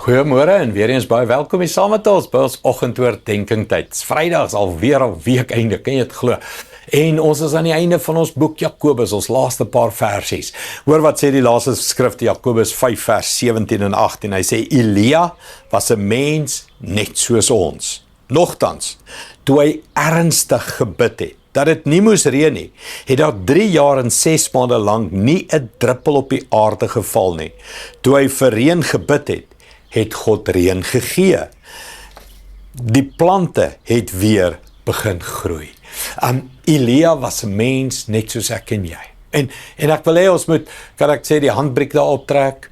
Goeiemôre en weer eens baie welkom hier saam met ons by ons oggendoordenkings tyd. Dis Vrydag, alweer 'n week einde, kan jy dit glo? En ons is aan die einde van ons boek Jakobus, ons laaste paar versies. Hoor wat sê die laaste skrif, Jakobus 5 vers 17 en 18. Hy sê Elia was 'n mens net soos ons. Nogtans, toe hy ernstig gebid het dat dit nie moes reën nie, het daar 3 jaar en 6 maande lank nie 'n druppel op die aarde geval nie. Toe hy vir reën gebid het God reën gegee. Die plante het weer begin groei. Elia was 'n mens net soos ek en jy. En ek wil hê ons moet, kan ek sê, die handbriek daar optrek.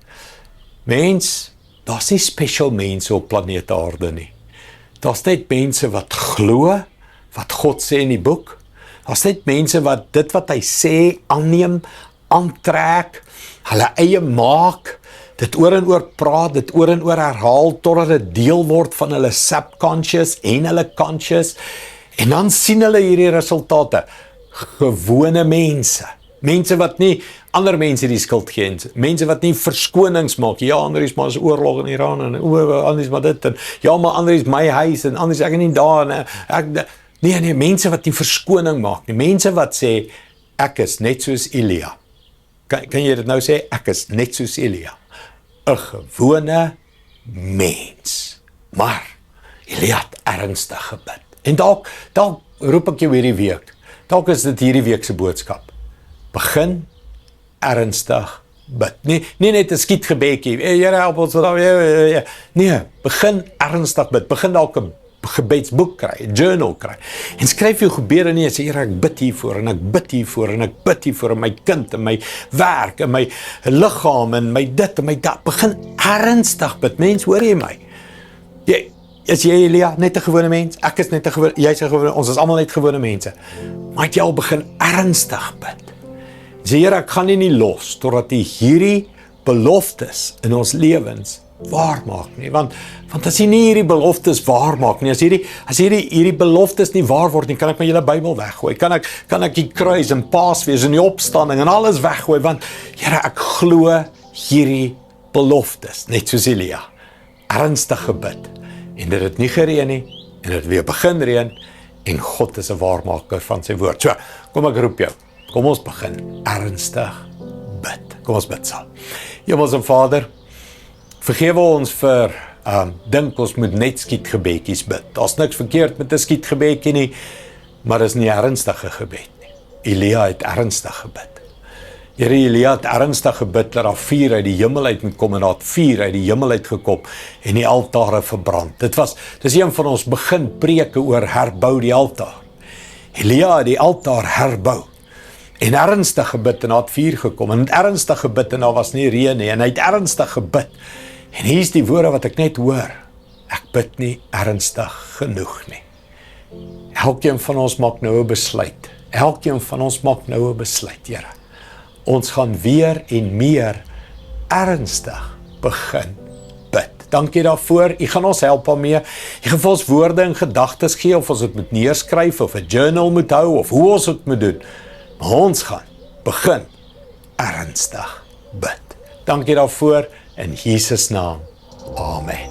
Mens, daar's nie special mense op planeet Aarde nie. Daar's net mense wat glo wat God sê in die boek. Daar's net mense wat dit wat hy sê aanneem, aantrek, hulle eie maak, dit oor en oor praat, dit oor en oor herhaal, totdat dit deel word van hulle subconscious en hulle conscious, en dan sien hulle hierdie resultate. Gewone mense, mense wat nie ander mense die skuld gee, mense wat nie verskonings maak, ja, ander is maar is oorlog in Iran, en ander is maar dit, en ja, maar ander is my huis, en ander is ek nie daar, en nee, mense wat nie verskoning maak nie, mense wat sê, ek is net soos Elia. Kan jy dit nou sê? Ek is net soos Elia. 'n gewone mens. Maar Elia het ernstig gebid. En dalk roep ek jou hierdie week. Dalk is dit hierdie week se boodskap. Begin ernstig bid. Nie net 'n skietgebedjie. Here help ons. Nee, begin ernstig bid. Begin dalk 'n gebedsboek kry, 'n journal kry. En skryf jou gebede neer, sê Here, ek bid hiervoor en ek bid hiervoor en ek bid hiervoor in my kind en my werk en my liggaam en my dit en my dat. Begin ernstig bid. Mens, hoor jy my? Is jy Elia net 'n gewone mens? Ek is net 'n gewone, jy's 'n gewone, ons is almal net gewone mense. Maar jy al begin ernstig bid. Sê Here, ek gaan nie los totdat U hierdie beloftes in ons lewens waar maak nie, want as jy nie hierdie beloftes waar maak nie, as hierdie beloftes nie waar word nie, kan ek my hele Bybel weggooi, kan ek die kruis en Paasfees en die opstanding en alles weggooi, want Here, ek glo hierdie beloftes, net soos Elia, ernstig gebid, en dit het nie gereën nie, en dit weer begin reën, en God is 'n waarmaker van sy woord. So, kom ek roep jou, kom ons begin ernstig bid, kom ons bid saam. Hemelse Vader, vergewe ons vir dink ons moet net skietgebedjies bid. Daar's niks verkeerd met 'n skietgebedjie nie, maar is nie ernstige gebed nie. Elia het ernstig gebid. Here, Elia het ernstig gebid dat daar vuur uit die hemel uit moet kom, en daar het vuur uit die hemel uit gekom en die altare verbrand. Dis een van ons begin preke oor herbou die altaar. Elia het die altaar herbou. En ernstig gebid en daar het vuur gekom, en ernstig gebid en daar was nie reën nie, en hy het ernstig gebid. En hier is die woorde wat ek net hoor. Ek bid nie ernstig genoeg nie. Elkeen van ons maak nou 'n besluit. Elkeen van ons maak nou 'n besluit, Here. Ons gaan weer en meer ernstig begin bid. Dankie daarvoor. U gaan ons help daarmee. U gaan vir ons woorde en gedagtes gee, of ons dit moet neerskryf, of 'n journal moet hou, of hoe ons dit moet doen. Maar ons gaan begin ernstig bid. Dankie daarvoor in Jesus naam. Amen.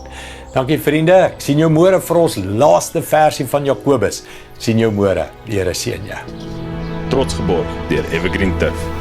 Dankie vriende. Ek sien jou môre vir ons laaste versie van Jakobus. Sien jou môre. Die Here seën jou. Trots geborg deur Evergreen Turf.